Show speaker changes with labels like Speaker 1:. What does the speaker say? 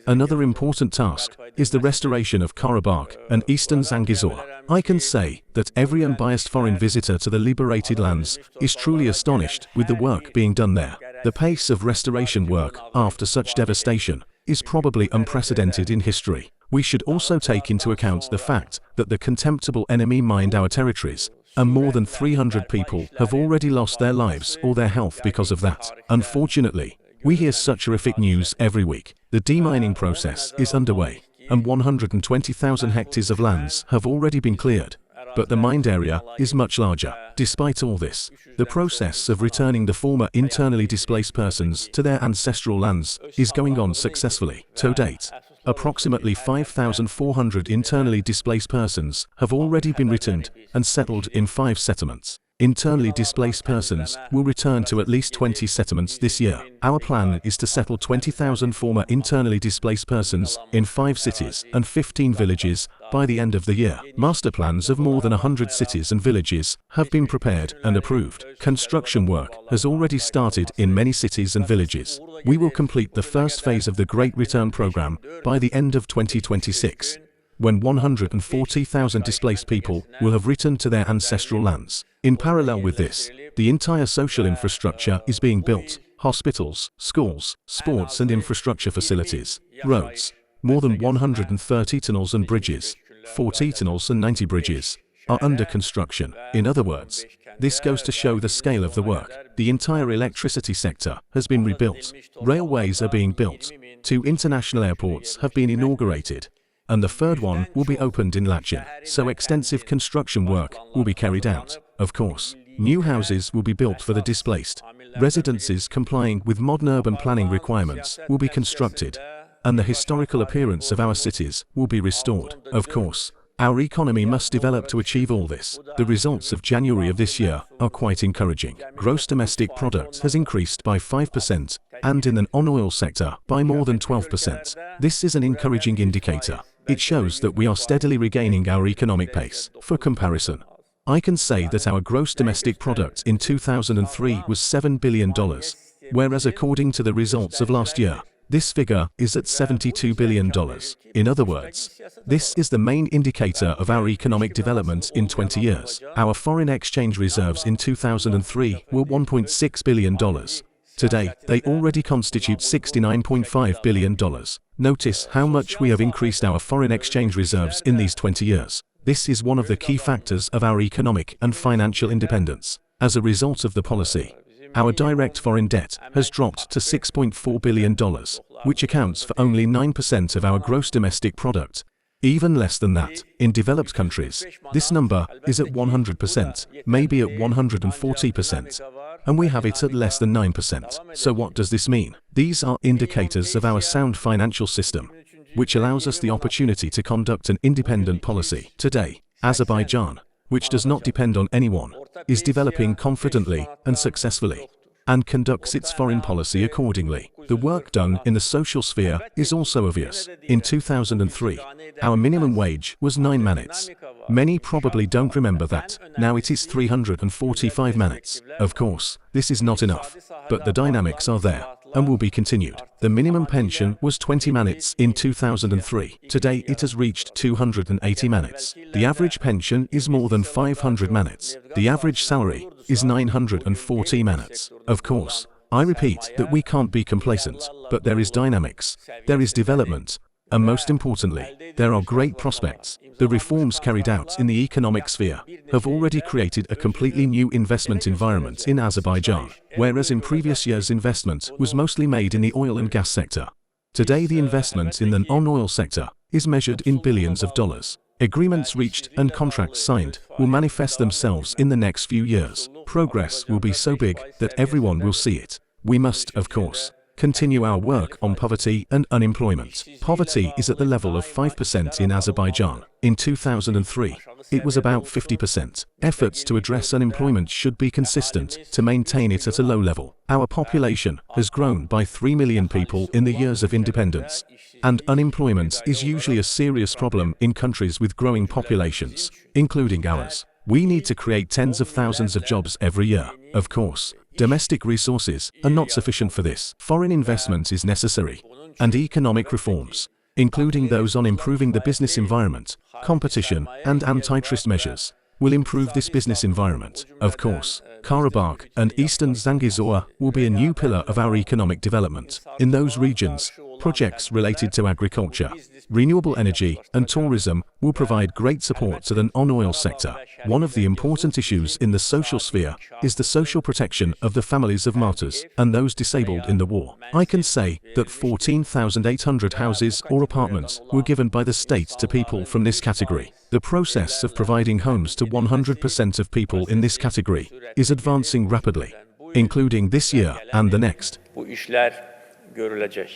Speaker 1: Another important task is the restoration of Karabakh and Eastern Zangezur. I can say that every unbiased foreign visitor to the liberated lands is truly astonished with the work being done there. The pace of restoration work after such devastation is probably unprecedented in history. We should also take into account the fact that the contemptible enemy mined our territories, and more than 300 people have already lost their lives or their health because of that. Unfortunately, we hear such horrific news every week. The demining process is underway, and 120,000 hectares of lands have already been cleared. But the mined area is much larger. Despite all this, the process of returning the former internally displaced persons to their ancestral lands is going on successfully. To date, approximately 5,400 internally displaced persons have already been returned and settled in 5 settlements. Internally displaced persons will return to at least 20 settlements this year. Our plan is to settle 20,000 former internally displaced persons in 5 cities and 15 villages by the end of the year. Master plans of more than 100 cities and villages have been prepared and approved. Construction work has already started in many cities and villages. We will complete the first phase of the Great Return Program by the end of 2026, when 140,000 displaced people will have returned to their ancestral lands. In parallel with this, the entire social infrastructure is being built: hospitals, schools, sports and infrastructure facilities, roads. More than 130 tunnels and bridges, 40 tunnels and 90 bridges, are under construction. In other words, this goes to show the scale of the work. The entire electricity sector has been rebuilt. Railways are being built. 2 international airports have been inaugurated, and the 3rd one will be opened in Lachin. So extensive construction work will be carried out. Of course, new houses will be built for the displaced. Residences complying with modern urban planning requirements will be constructed, and the historical appearance of our cities will be restored. Of course, our economy must develop to achieve all this. The results of January of this year are quite encouraging. Gross domestic product has increased by 5%, and in the non-oil sector by more than 12%. This is an encouraging indicator. It shows that we are steadily regaining our economic pace. For comparison, I can say that our gross domestic product in 2003 was $7 billion, whereas according to the results of last year, this figure is at $72 billion. In other words, this is the main indicator of our economic development in 20 years. Our foreign exchange reserves in 2003 were $1.6 billion. Today, they already constitute $69.5 billion. Notice how much we have increased our foreign exchange reserves in these 20 years. This is one of the key factors of our economic and financial independence. As a result of the policy, our direct foreign debt has dropped to $6.4 billion, which accounts for only 9% of our gross domestic product. Even less than that, in developed countries, this number is at 100%, maybe at 140%, and we have it at less than 9%. So what does this mean? These are indicators of our sound financial system, which allows us the opportunity to conduct an independent policy. Today, Azerbaijan, which does not depend on anyone, is developing confidently and successfully, and conducts its foreign policy accordingly. The work done in the social sphere is also obvious. In 2003, our minimum wage was 9 manats. Many probably don't remember that. Now it is 345 manats. Of course, this is not enough, but the dynamics are there and will be continued. The minimum pension was 20 manats in 2003. Today it has reached 280 manats. The average pension is more than 500 manats. The average salary is 940 manats. Of course, I repeat that we can't be complacent, but there is dynamics, there is development, and most importantly, there are great prospects. The reforms carried out in the economic sphere have already created a completely new investment environment in Azerbaijan, whereas in previous years investment was mostly made in the oil and gas sector. Today the investment in the non-oil sector is measured in billions of dollars. Agreements reached and contracts signed will manifest themselves in the next few years. Progress will be so big that everyone will see it. We must, of course, continue our work on poverty and unemployment. Poverty is at the level of 5% in Azerbaijan. In 2003, it was about 50%. Efforts to address unemployment should be consistent to maintain it at a low level. Our population has grown by 3 million people in the years of independence, and unemployment is usually a serious problem in countries with growing populations, including ours. We need to create tens of thousands of jobs every year. Of course, Domestic resources are not sufficient for this. Foreign investment is necessary, and economic reforms, including those on improving the business environment, competition, and antitrust measures, will improve this business environment. Of course, Karabakh and Eastern Zangezur will be a new pillar of our economic development. In those regions, projects related to agriculture, renewable energy, and tourism will provide great support to the non-oil sector. One of the important issues in the social sphere is the social protection of the families of martyrs and those disabled in the war. I can say that 14,800 houses or apartments were given by the state to people from this category. The process of providing homes to 100% of people in this category is advancing rapidly, including this year and the next.
Speaker 2: Bu işler görülecek.